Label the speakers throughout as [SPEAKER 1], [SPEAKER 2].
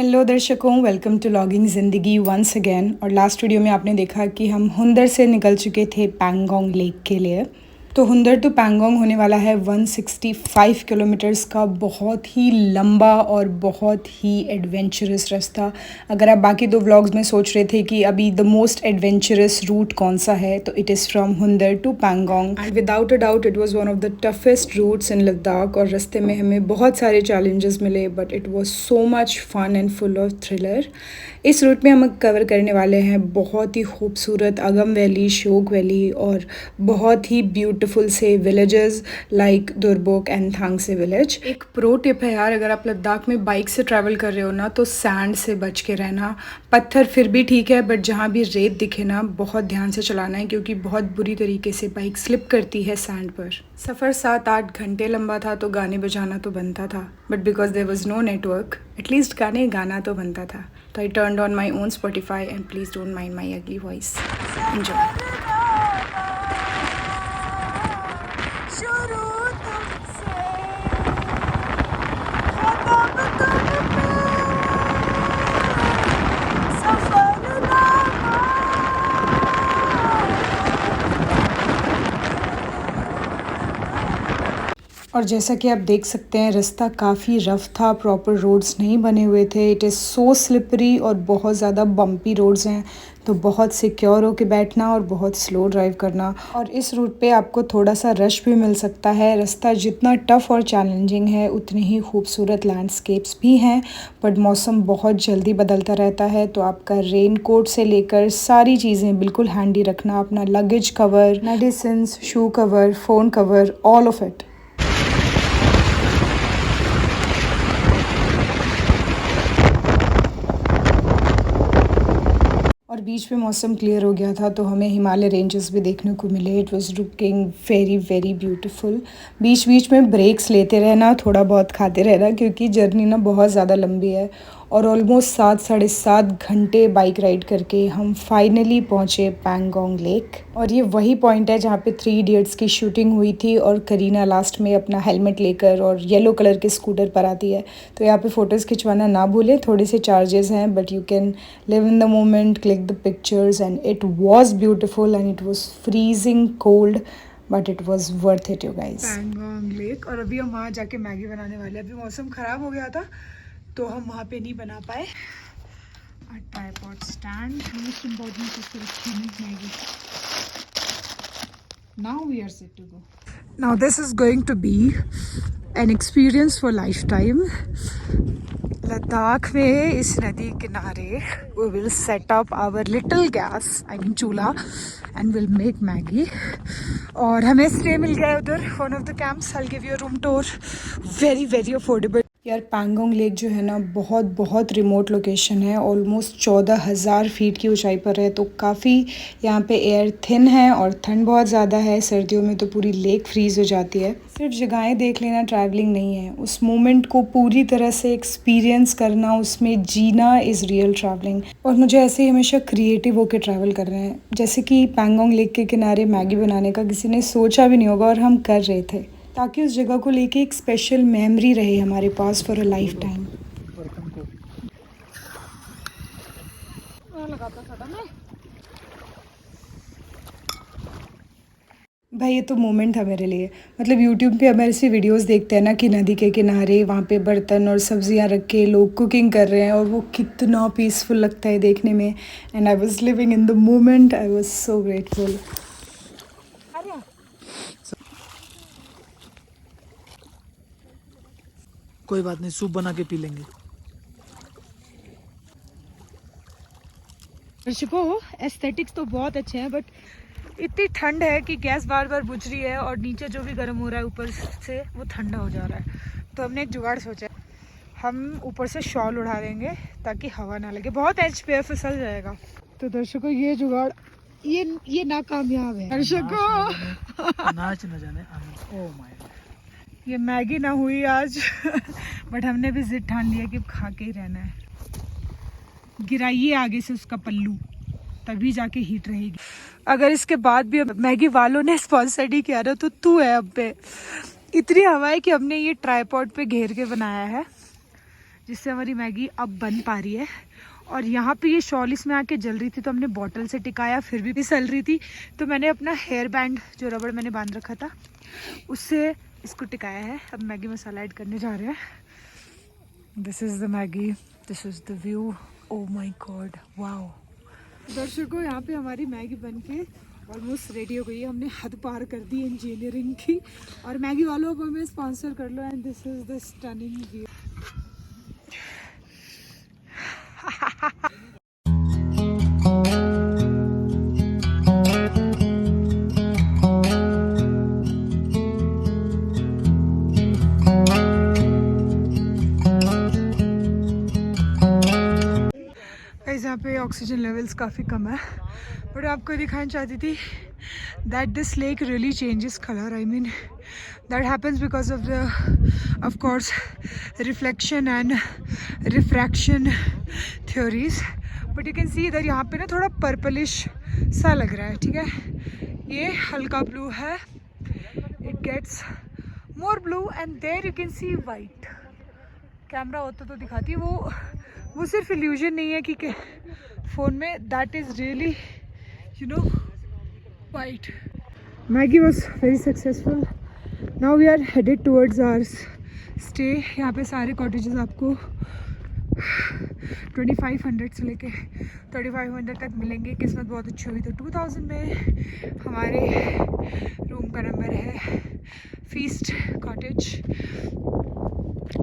[SPEAKER 1] Hello दर्शकों, welcome to logging ज़िंदगी once again. और लास्ट वीडियो में आपने देखा कि हम हुंदर से निकल चुके थे पैंगोंग लेक के लिए। तो हुंदर टू पैंगोंग होने वाला है 165 किलोमीटर्स का बहुत ही लंबा और बहुत ही एडवेंचरस रास्ता। अगर आप बाकी दो व्लॉग्स में सोच रहे थे कि अभी द मोस्ट एडवेंचरस रूट कौन सा है, तो it is from Hunder to Pangong and without a doubt it was one of the toughest routes in Ladakh. और रास्ते में हमें बहुत सारे चैलेंजेस मिले, but it was so much fun and full of thriller. इस रूट में हम कवर करने वाले हैं बहुत ही खूबसूरत अगम वैली, शोक वैली और बहुत ही ब्यूटीफुल से विलेजेस लाइक दुरबोक एंड थांगसे विलेज। एक प्रो टिप है यार, अगर आप लद्दाख में बाइक से ट्रैवल कर रहे हो ना, तो सैंड से बच के रहना। पत्थर फिर भी ठीक है, बट जहाँ भी रेत दिखे ना, बहुत ध्यान से चलाना है, क्योंकि बहुत बुरी तरीके से बाइक स्लिप करती है सैंड पर। सफ़र 7-8 घंटे लंबा था, तो गाने बजाना तो बनता था, but because there was no network, at least गाना तो बनता था। तो I turned on my own Spotify and please don't mind my ugly voice. Enjoy. और जैसा कि आप देख सकते हैं, रास्ता काफ़ी रफ़ था, प्रॉपर रोड्स नहीं बने हुए थे। इट इज़ सो स्लिपरी और बहुत ज़्यादा बम्पी रोड्स हैं, तो बहुत सिक्योर होके बैठना और बहुत स्लो ड्राइव करना। और इस रूट पे आपको थोड़ा सा रश भी मिल सकता है। रास्ता जितना टफ़ और चैलेंजिंग है, उतनी ही खूबसूरत लैंडस्केप्स भी हैं, बट मौसम बहुत जल्दी बदलता रहता है। तो आपका रेन कोट से लेकर सारी चीज़ें बिल्कुल हैंडी रखना, अपना luggage cover, medicines, shoe cover, phone cover, all of it. और बीच में मौसम क्लियर हो गया था, तो हमें हिमालय रेंजेस भी देखने को मिले। It was looking very very beautiful. बीच बीच में ब्रेक्स लेते रहना, थोड़ा बहुत खाते रहना, क्योंकि जर्नी ना बहुत ज़्यादा लंबी है। और ऑलमोस्ट 7-7.5 घंटे बाइक राइड करके हम फाइनली पहुँचे पैंगोंग लेक। और ये वही पॉइंट है जहाँ पे 3 इडियट्स की शूटिंग हुई थी, और करीना लास्ट में अपना हेलमेट लेकर और येलो कलर के स्कूटर पर आती है। तो यहाँ पे फ़ोटोज़ खिंचवाना ना भूलें, थोड़े से चार्जेस हैं, but you can live in the moment, click the pictures, and it was beautiful and it was freezing cold, but it was worth it you guys. Pangong lake. और अभी हम वहाँ जाके मैगी बनाने वाले हैं। अभी मौसम ख़राब हो गया था, तो हम वहाँ पे नहीं बना पाए। ट्राइपॉड स्टैंड, मोस्ट इम्पोर्टेंट चीज़ को रखी Maggi. Now we are set to go. Now this is going to be an experience for lifetime. Ladakh में इस नदी किनारे we will set up our little gas, I mean चूल्हा, and we'll make Maggie. और हमें stay मिल गया है उधर, one of the camps. I'll give you a room tour. Very very affordable. यार पैंगोंग लेक जो है ना, बहुत बहुत रिमोट लोकेशन है। ऑलमोस्ट 14,000 फीट की ऊंचाई पर है, तो काफ़ी यहाँ पे एयर थिन है और ठंड बहुत ज़्यादा है। सर्दियों में तो पूरी लेक फ्रीज़ हो जाती है। सिर्फ जगहें देख लेना ट्रैवलिंग नहीं है, उस मोमेंट को पूरी तरह से एक्सपीरियंस करना, उसमें जीना इज़ रियल ट्रैवलिंग। और मुझे ऐसे ही हमेशा क्रिएटिव होकर ट्रैवल कर रहे हैं, जैसे कि पैंगोंग लेक के किनारे मैगी बनाने का किसी ने सोचा भी नहीं होगा, और हम कर रहे थे, ताकि उस जगह को लेके एक स्पेशल मेमोरी रहे हमारे पास फॉर अ लाइफ टाइम। भाई ये तो मोमेंट था मेरे लिए। मतलब यूट्यूब पे हम ऐसी वीडियोस देखते हैं ना कि नदी के किनारे वहाँ पे बर्तन और सब्जियाँ रख के लोग कुकिंग कर रहे हैं, और वो कितना पीसफुल लगता है देखने में। And I was living in the moment, I was so grateful.
[SPEAKER 2] कोई बात नहीं, सूप बना के पी लेंगे।
[SPEAKER 1] दर्शकों, एस्थेटिक्स तो बहुत अच्छे हैं, बट इतनी ठंड है कि गैस बार बार बुझ रही है, और नीचे जो भी गर्म हो रहा है ऊपर से वो ठंडा हो जा रहा है। तो हमने एक जुगाड़ सोचा, हम ऊपर से शॉल उड़ा देंगे ताकि हवा ना लगे, बहुत एज पे फिसल जाएगा। तो दर्शकों, ये जुगाड़ ये नाकामयाब है। दर्शकों
[SPEAKER 2] नाच न जाने। ओह माय गॉड,
[SPEAKER 1] ये मैगी ना हुई आज बट हमने भी जिद ठान लिया कि खा के ही रहना है। गिराइए आगे से उसका पल्लू, तभी जाके हीट रहेगी। अगर इसके बाद भी मैगी वालों ने स्पॉन्सर नहीं किया ना, तो तू है अब पे। इतनी हवा है कि हमने ये ट्राइपॉड पे घेर के बनाया है, जिससे हमारी मैगी अब बन पा रही है। और यहाँ पे ये शॉल इसमें आके जल रही थी तो हमने बॉटल से टिकाया, फिर भी सल रही थी तो मैंने अपना हेयर बैंड जो रबड़ मैंने बांध रखा था उससे इसको टिकाया है। अब मैगी मसाला ऐड करने जा रहे हैं। This is the Maggi, this is the view. Oh my god, wow. दर्शकों, यहाँ पे हमारी मैगी बन के ऑलमोस्ट रेडी हो गई है। हमने हद पार कर दी इंजीनियरिंग की। और मैगी वालों को हमें स्पॉन्सर कर लो। And this is the stunning view. यहाँ पे ऑक्सीजन लेवल्स काफ़ी कम है, बट आपको दिखाना चाहती थी that this lake really changes colour. I mean that happens because of the of course reflection and refraction theories. But you can सी इधर यहाँ पे ना थोड़ा पर्पलिश सा लग रहा है। ठीक है, ये हल्का ब्लू है, it gets more blue and there you can see white. Camera होता तो दिखाती। वो सिर्फ इल्यूजन नहीं है कि फ़ोन में, that is really you know white. Maggi was very successful. Now we are headed towards our stay. यहाँ पे सारे कॉटेजेस आपको 2500 से लेके 3500 तक मिलेंगे। किस्मत बहुत अच्छी हुई तो 2000 में हमारे रूम का नंबर है feast cottage.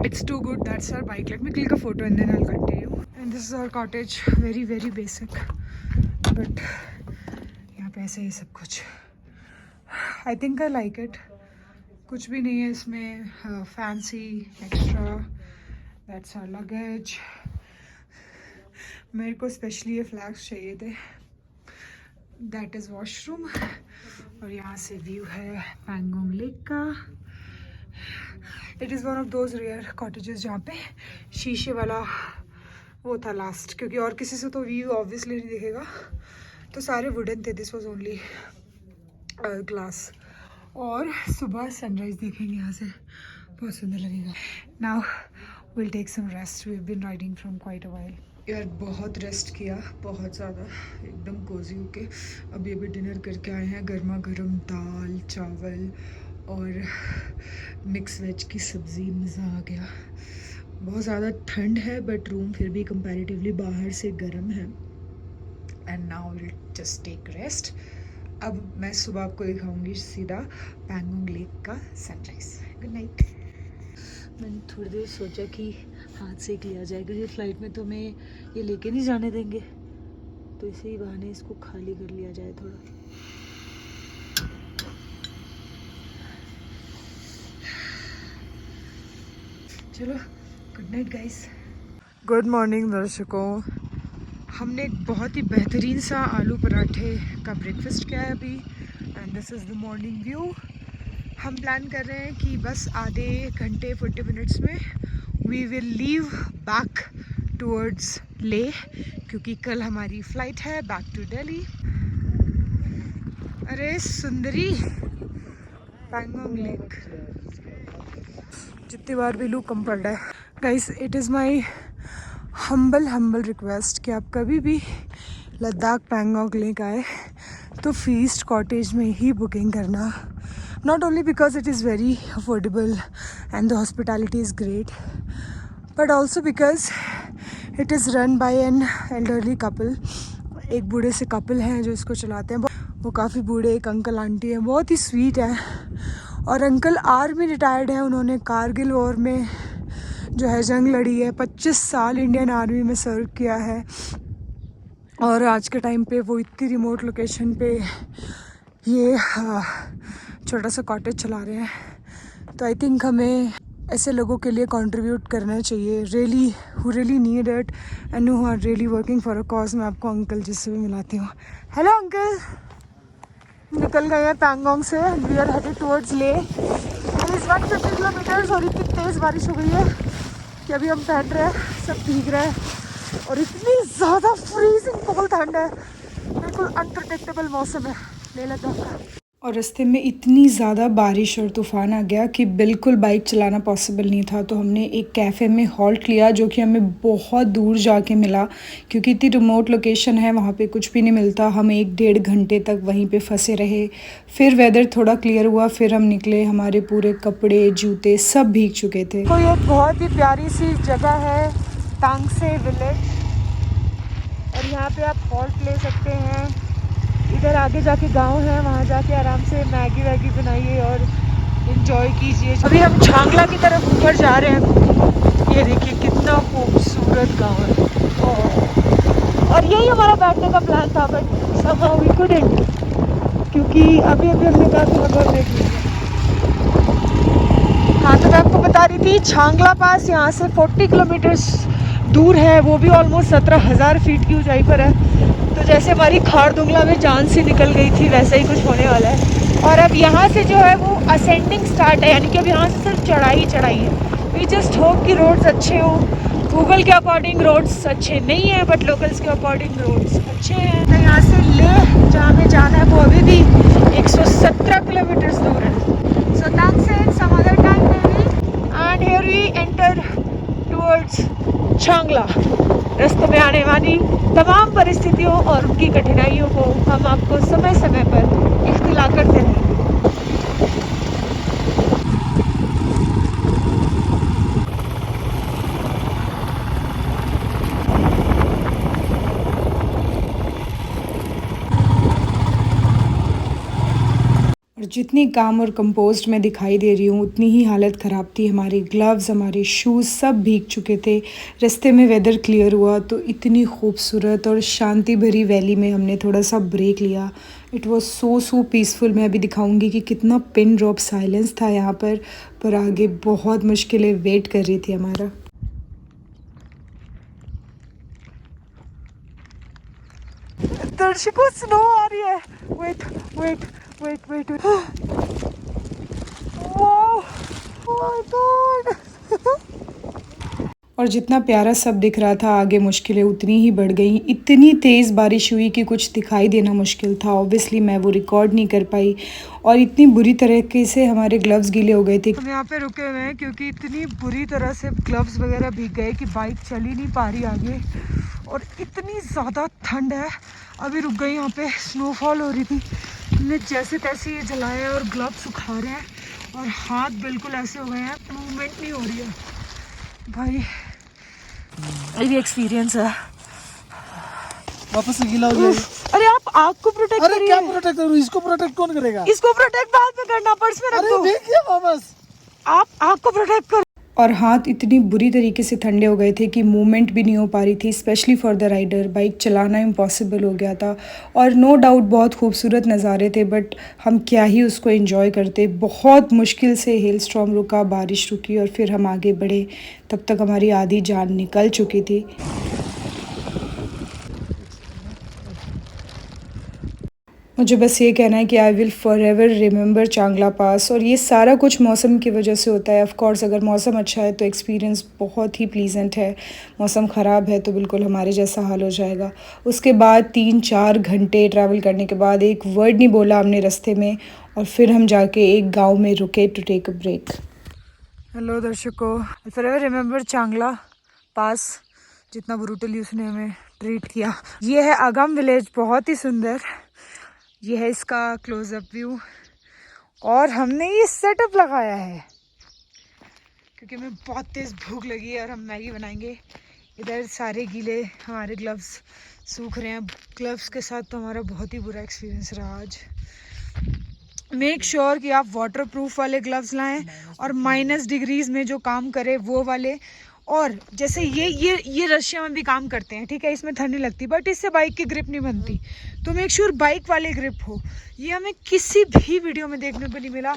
[SPEAKER 1] It's too good. That's our bike. Let me click a photo and then I'll continue. And this is our cottage. Very very basic. But यहाँ पे ऐसे ही सब कुछ। I think I like it. कुछ भी नहीं है इसमें fancy extra. That's our luggage. मेरे को स्पेशली ये फ्लैग्स चाहिए थे। That is washroom. और यहाँ से व्यू है पैंगोंग लेक का। It is one of those rare cottages जहाँ पे शीशे वाला वो था लास्ट, क्योंकि और किसी से तो व्यू ऑब्वियसली नहीं दिखेगा, तो सारे वुडन थे। This was only glass. और सुबह सनराइज देखेंगे यहाँ से, बहुत सुंदर लगेगा। Now will take some rest, we have been riding from quite a while. यार बहुत रेस्ट किया, बहुत ज़्यादा, एकदम कोजी होके अभी डिनर करके आए हैं। गर्मा गर्म दाल चावल और मिक्स वेज की सब्ज़ी, मज़ा आ गया। बहुत ज़्यादा ठंड है बट रूम फिर भी कंपैरेटिवली बाहर से गर्म है। And now will just take rest. अब मैं सुबह आपको दिखाऊंगी सीधा पैंगोंग लेक का सनराइज। Good night. मैंने थोड़ी देर सोचा कि हाथ सेक लिया जाए, क्योंकि फ्लाइट में तो हमें ये लेके नहीं जाने देंगे, तो इसी ही बहाने इसको खाली कर लिया जाए थोड़ा। चलो, good night guys. Good morning दर्शकों। हमने एक बहुत ही बेहतरीन सा आलू पराठे का ब्रेकफास्ट किया है अभी। And this is the morning view. हम प्लान कर रहे हैं कि बस आधे घंटे 40 मिनट्स में we will leave back towards Leh, क्योंकि कल हमारी फ़्लाइट है बैक टू दिल्ली। अरे सुंदरी पैंगोंग लेक, जितनी बार भी लू कम पड़ रहा है। Guys, it is my humble request कि आप कभी भी लद्दाख पैंगोंग लेक आए तो फीस्ट कॉटेज में ही बुकिंग करना। Not only because it is very affordable and the hospitality is great, but also because it is run by an elderly couple. एक बूढ़े से कपल हैं जो इसको चलाते हैं। वो काफ़ी बूढ़े एक अंकल आंटी हैं, बहुत ही स्वीट है। और अंकल आर्मी रिटायर्ड हैं, उन्होंने कारगिल वॉर में जो है जंग लड़ी है, 25 साल इंडियन आर्मी में सर्व किया है। और आज के टाइम पे वो इतनी रिमोट लोकेशन पे ये छोटा सा कॉटेज चला रहे हैं। तो आई थिंक हमें ऐसे लोगों के लिए कंट्रीब्यूट करना चाहिए, really who really need it and who are really working for a cause. मैं आपको अंकल जिससे भी मिलाती हूँ। हेलो अंकल, निकल गए हैं पैंगोंग से। वी आर हेडेड टुवर्ड्स ले। इट इज़ 150 किलोमीटर्स और इतनी तेज़ बारिश हो गई है कि अभी हम पहन रहे हैं, सब भीग रहे हैं और इतनी ज़्यादा फ्रीजिंग कोल्ड ठंड है। बिल्कुल अनप्रेडिक्टेबल मौसम है लेह लद्दाख का। और रास्ते में इतनी ज़्यादा बारिश और तूफ़ान आ गया कि बिल्कुल बाइक चलाना पॉसिबल नहीं था। तो हमने एक कैफ़े में हॉल्ट लिया जो कि हमें बहुत दूर जाके मिला, क्योंकि इतनी रिमोट लोकेशन है, वहाँ पे कुछ भी नहीं मिलता। हम 1 डेढ़ घंटे तक वहीं पे फंसे रहे। फिर वेदर थोड़ा क्लियर हुआ, फिर हम निकले। हमारे पूरे कपड़े जूते सब भीग चुके थे।
[SPEAKER 3] तो ये बहुत ही प्यारी सी जगह है, तांगसे विलेज, और यहाँ पे आप हॉल्ट ले सकते हैं। इधर आगे जाके गांव है, वहाँ जाके आराम से मैगी वैगी बनाइए और एंजॉय कीजिए। अभी हम छांगला की तरफ ऊपर जा रहे हैं। ये देखिए कितना खूबसूरत गांव है। और यही हमारा बैठने का प्लान था, बट somehow we couldn't, क्योंकि अभी हमने कहा कि हम ब्रेक लेंगे। हाँ, तो मैं आपको बता रही थी छांगला पास यहाँ से 40 किलोमीटर दूर है, वो भी ऑलमोस्ट 17,000 फीट की ऊंचाई पर है। तो जैसे हमारी खारदुंगला में जान से निकल गई थी, वैसा ही कुछ होने वाला है। और अब यहाँ से जो है वो असेंडिंग स्टार्ट है, यानी कि अब यहाँ से सिर्फ चढ़ाई चढ़ाई है। वी जस्ट होप कि रोड्स अच्छे हों। गूगल के अकॉर्डिंग रोड्स अच्छे नहीं हैं, बट लोकल्स के अकॉर्डिंग रोड्स अच्छे हैं। तो यहाँ से ले जहाँ हमें जाना है वो अभी भी 117 किलोमीटर दूर है। So that's it, some other time maybe. And here we enter towards Changla. रास्ते में आने वाली तमाम परिस्थितियों और उनकी कठिनाइयों को हम आपको समय समय पर इख्तिला करते रहेंगे।
[SPEAKER 1] और जितनी काम और कंपोस्ट में दिखाई दे रही हूँ, उतनी ही हालत ख़राब थी। हमारे ग्लव्स, हमारे शूज़ सब भीग चुके थे। रास्ते में वेदर क्लियर हुआ तो इतनी खूबसूरत और शांति भरी वैली में हमने थोड़ा सा ब्रेक लिया। It was so peaceful. मैं अभी दिखाऊंगी कि कितना पिन ड्रॉप साइलेंस था यहाँ पर आगे बहुत मुश्किलें वेट कर रही थी हमारा।
[SPEAKER 3] दर्शकों, स्नो आ रही है। Wait wait wait wait. Wow, my god.
[SPEAKER 1] और जितना प्यारा सब दिख रहा था, आगे मुश्किलें उतनी ही बढ़ गई। इतनी तेज़ बारिश हुई कि कुछ दिखाई देना मुश्किल था। ऑब्वियसली मैं वो रिकॉर्ड नहीं कर पाई, और इतनी बुरी तरीके से हमारे ग्लव्स गीले हो गए थे।
[SPEAKER 3] हम यहाँ पे रुके हुए हैं क्योंकि इतनी बुरी तरह से ग्लव्स वगैरह भीग गए कि बाइक चल ही नहीं पा रही आगे, और इतनी ज़्यादा ठंड है। अभी रुक गई, यहाँ पे स्नोफॉल हो रही थी। हमने जैसे तैसे ये जलाया और ग्लव्स सुखा रहे हैं, और हाथ बिल्कुल ऐसे हो गए हैं, मूवमेंट नहीं हो रही है भाई। ये एक्सपीरियंस है।
[SPEAKER 2] वापस से गीला हो गया।
[SPEAKER 3] अरे आप आग को प्रोटेक्ट
[SPEAKER 2] अरे
[SPEAKER 3] करिए।
[SPEAKER 2] क्या प्रोटेक्ट करूँ, इसको प्रोटेक्ट कौन करेगा?
[SPEAKER 3] इसको प्रोटेक्ट बाद में करना, पर्स में रख
[SPEAKER 2] अरे
[SPEAKER 3] दो।
[SPEAKER 2] भीग गया वापस।
[SPEAKER 3] आप आग को प्रोटेक्ट करो।
[SPEAKER 1] और हाथ इतनी बुरी तरीके से ठंडे हो गए थे कि मूवमेंट भी नहीं हो पा रही थी, specially for the rider. Bike चलाना इम्पॉसिबल हो गया था। और नो डाउट बहुत खूबसूरत नज़ारे थे, बट हम क्या ही उसको एंजॉय करते। बहुत मुश्किल से हेल स्टॉर्म रुका, बारिश रुकी, और फिर हम आगे बढ़े। तब तक हमारी आधी जान निकल चुकी थी। मुझे बस ये कहना है कि I will forever remember Changla पास। और ये सारा कुछ मौसम की वजह से होता है। ऑफ कोर्स अगर मौसम अच्छा है तो एक्सपीरियंस बहुत ही प्लीजेंट है। मौसम ख़राब है तो बिल्कुल हमारे जैसा हाल हो जाएगा। उसके बाद 3-4 घंटे ट्रैवल करने के बाद एक वर्ड नहीं बोला हमने रास्ते में, और फिर हम जाके एक गाँव में रुके to take a break.
[SPEAKER 3] Hello दर्शकों, फॉरएवर रिमेंबर चांगला पास, जितना ब्रूटली उसने हमें ट्रीट किया। ये है आगम विलेज, बहुत ही सुंदर। ये है इसका क्लोजअप व्यू, और हमने ये सेटअप लगाया है क्योंकि हमें बहुत तेज़ भूख लगी है और हम मैगी बनाएंगे। इधर सारे गीले हमारे ग्लव्स सूख रहे हैं। ग्लव्स के साथ तो हमारा बहुत ही बुरा एक्सपीरियंस रहा आज। मेक श्योर कि आप वाटर प्रूफ वाले ग्लव्स लाएं, और माइनस डिग्रीज में जो काम करे वो वाले। और जैसे ये रशिया में भी काम करते हैं, ठीक है, इसमें ठंड नहीं लगती, बट इससे बाइक की ग्रिप नहीं बनती। तो मेक श्योर बाइक वाले ग्रिप हो। ये हमें किसी भी वीडियो में देखने को नहीं मिला।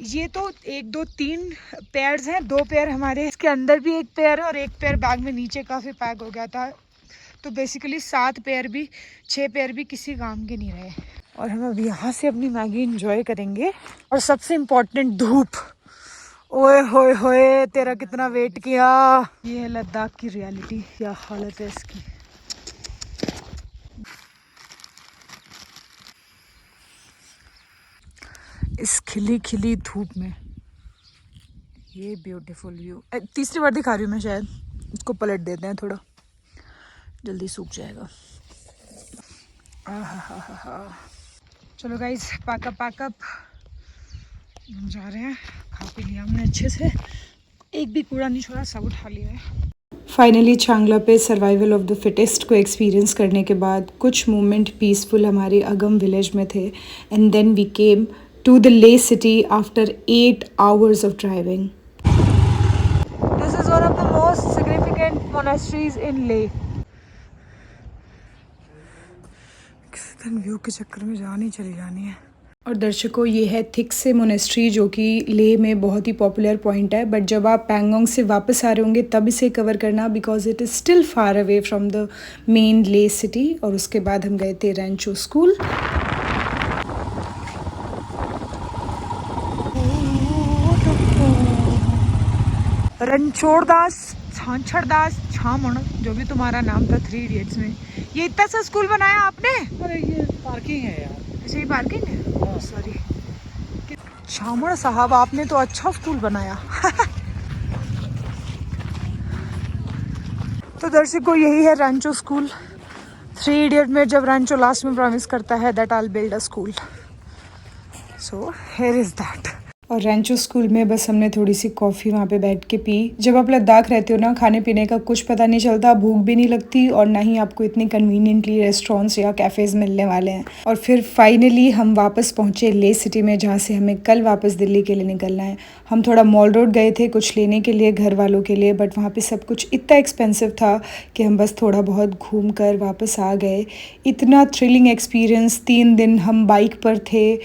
[SPEAKER 3] ये तो 1 2 3 पेयर्स हैं, 2 पेयर हमारे, इसके अंदर भी 1 पेयर है, और 1 पेयर बैग में नीचे काफ़ी पैक हो गया था। तो बेसिकली 7 पेयर भी, 6 पेयर भी किसी काम के नहीं रहे। और हम अब यहाँ से अपनी मैगी इंजॉय करेंगे। और सबसे इम्पोर्टेंट, धूप। ओए होए होए, तेरा कितना वेट किया। ये है लद्दाख की रियलिटी, क्या हालत है इसकी। इस खिली खिली धूप में। ये ब्यूटीफुल व्यू। तीसरी बार दिखा रही हूँ मैं शायद, इसको पलट देते हैं थोड़ा, जल्दी सूख जाएगा। आहा। चलो गाइस, पैकअप हम जा रहे हैं। खा पी लिया हमने अच्छे से, एक भी कूड़ा नहीं छोड़ा, सब उठा लिया है।
[SPEAKER 1] फाइनली चांगला पे सर्वाइवल ऑफ द फिटेस्ट को एक्सपीरियंस करने के बाद कुछ मोमेंट पीसफुल हमारे अगम विलेज में थे, and then we came to the Leh city after 8 hours of driving.
[SPEAKER 3] This is one of the most significant monasteries in Leh. किसी दिन व्यू के चक्कर में जान ही चली जानी है।
[SPEAKER 1] और दर्शकों, ये है थिक से मोनेस्ट्री, जो कि लेह में बहुत ही पॉपुलर पॉइंट है, बट जब आप पैंगोंग से वापस आ रहे होंगे तब इसे कवर करना, because it is still far away from the main ले सिटी। और उसके बाद हम गए थे रैंचो स्कूल।
[SPEAKER 3] रणछोड़दास, छाछड़दास, छामण, जो भी तुम्हारा नाम था 3 इडियट्स में। ये इतना सा स्कूल बनाया आपने?
[SPEAKER 2] अरे ये पार्किंग है यार।
[SPEAKER 3] अच्छा, ये पार्किंग है? सॉरी। छामण साहब, आपने तो अच्छा स्कूल बनाया। तो दर्शकों, यही है रैंचो स्कूल। 3 इडियट में जब रैंचो लास्ट में प्रॉमिस करता है that I will build a school, so here is that.
[SPEAKER 1] और रैंचो स्कूल में बस हमने थोड़ी सी कॉफ़ी वहाँ पे बैठ के पी। जब आप लद्दाख रहते हो ना, खाने पीने का कुछ पता नहीं चलता, भूख भी नहीं लगती, और ना ही आपको इतनी कन्वीनियंटली रेस्टोरेंट्स या कैफ़ेज़ मिलने वाले हैं। और फिर फाइनली हम वापस पहुँचे ले सिटी में, जहाँ से हमें कल वापस दिल्ली के लिए निकलना है। हम थोड़ा मॉल रोड गए थे कुछ लेने के लिए घर वालों के लिए, बट वहाँ पर सब कुछ इतना एक्सपेंसिव था कि हम बस थोड़ा बहुत घूम कर वापस आ गए। इतना थ्रिलिंग एक्सपीरियंस, 3 दिन हम बाइक पर थे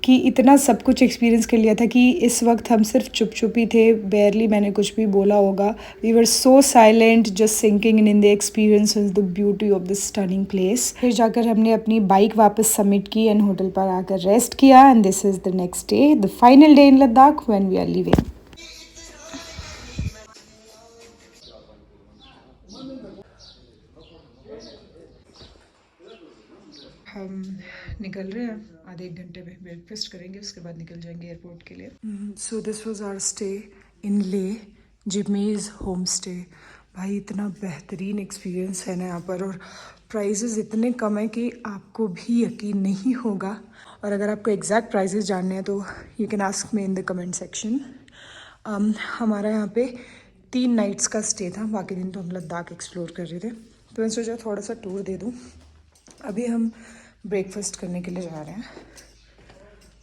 [SPEAKER 1] कि इतना सब कुछ एक्सपीरियंस कर लिया था कि इस वक्त हम सिर्फ चुप ही थे। बेयरली मैंने कुछ भी बोला होगा। We were so silent, just sinking in the experience of the beauty of the stunning place. फिर जाकर हमने अपनी बाइक वापस सबमिट की एंड होटल पर आकर रेस्ट किया, and this is the next day, the final day in Ladakh when we are living. हम निकल रहे हैं, आधे 1 घंटे में ब्रेकफास्ट करेंगे, उसके बाद निकल जाएंगे एयरपोर्ट के लिए।
[SPEAKER 3] So this was our stay in Leh, Jimmy's home stay. भाई, इतना बेहतरीन एक्सपीरियंस है ना यहाँ पर, और प्राइसेस इतने कम है कि आपको भी यकीन नहीं होगा। और अगर आपको एग्जैक्ट प्राइसेस जानने हैं तो you can ask me in the comment section. हमारा यहाँ पे 3 नाइट्स का स्टे था, बाकी दिन तो हम लद्दाख एक्सप्लोर कर रहे थे, तो मैं सोचा थोड़ा सा टूर दे दूँ। अभी हम ब्रेकफास्ट करने के लिए जा रहे हैं।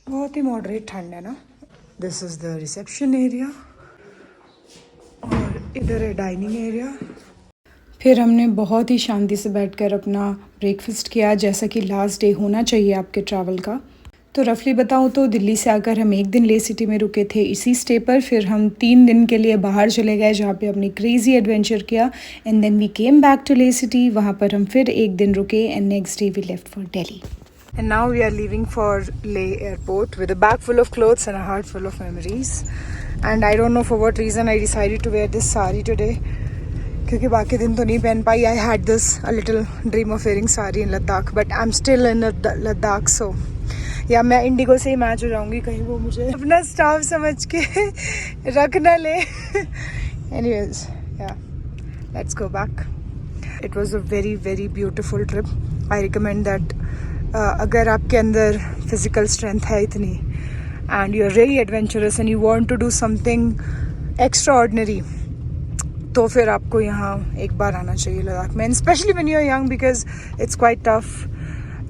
[SPEAKER 3] बहुत ही मॉडरेट ठंड है ना। This is the reception area, और इधर है डाइनिंग एरिया।
[SPEAKER 1] फिर हमने बहुत ही शांति से बैठकर अपना ब्रेकफास्ट किया, जैसा कि लास्ट डे होना चाहिए आपके ट्रैवल का। तो रफली बताऊँ तो दिल्ली से आकर हम 1 दिन ले सिटी में रुके थे इसी स्टे पर। फिर हम 3 दिन के लिए बाहर चले गए, जहाँ पे हमने क्रेजी एडवेंचर किया, and then we came back to Leh city. वहाँ पर हम फिर 1 दिन रुके, and next day we left for Delhi.
[SPEAKER 3] And now we are leaving for Leh airport with a bag full of clothes and a heart full of memories. And I don't know for what reason I decided to wear this sari today, क्योंकि बाकी दिन तो नहीं पहन पाई। I had this a little dream of wearing sari in Ladakh, but I'm still in Ladakh, so या मैं Indigo से ही match हो जाऊंगी, कहीं वो मुझे अपना स्टाफ समझ के रख ना ले। Anyways, yeah, let's go back. It was a very very beautiful trip. I recommend that अगर आपके अंदर फिजिकल स्ट्रेंथ है इतनी, and you are really adventurous and you want to do something extraordinary, तो फिर आपको यहाँ एक बार आना चाहिए लद्दाख में, specially when you are young, because it's quite tough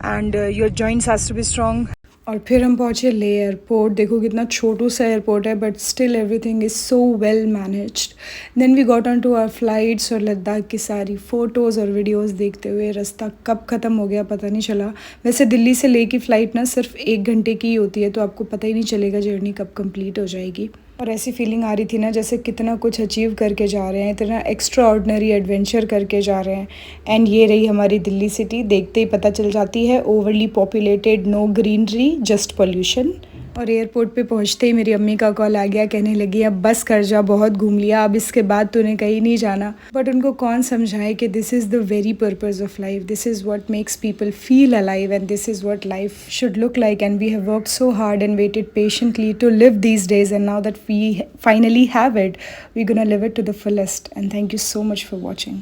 [SPEAKER 3] and your joints has to be strong.
[SPEAKER 1] और फिर हम पहुँचे ले एयरपोर्ट। देखो कितना छोटू सा एयरपोर्ट है, but still everything is so well managed. Then we got on to our flights, और लद्दाख की सारी फ़ोटोज़ और वीडियोज़ देखते हुए रास्ता कब ख़त्म हो गया पता नहीं चला। वैसे दिल्ली से ले की फ़्लाइट ना सिर्फ 1 घंटे की ही होती है, तो आपको पता ही नहीं चलेगा जर्नी कब कंप्लीट हो जाएगी। और ऐसी फीलिंग आ रही थी ना जैसे कितना कुछ अचीव करके जा रहे हैं, इतना एक्स्ट्रा ऑर्डिनरी एडवेंचर करके जा रहे हैं। एंड ये रही हमारी दिल्ली सिटी। देखते ही पता चल जाती है, overly populated, no greenery, just pollution. और एयरपोर्ट पे पहुंचते ही मेरी अम्मी का कॉल आ गया, कहने लगी अब बस कर जा, बहुत घूम लिया, अब इसके बाद तूने कहीं नहीं जाना। बट उनको कौन समझाए कि this is the very purpose of life, this is what makes people feel alive and this is what life should look like. And we have worked so hard and waited patiently to live these days, and now that we finally have it, we gonna live it to the fullest. And thank you so much for watching.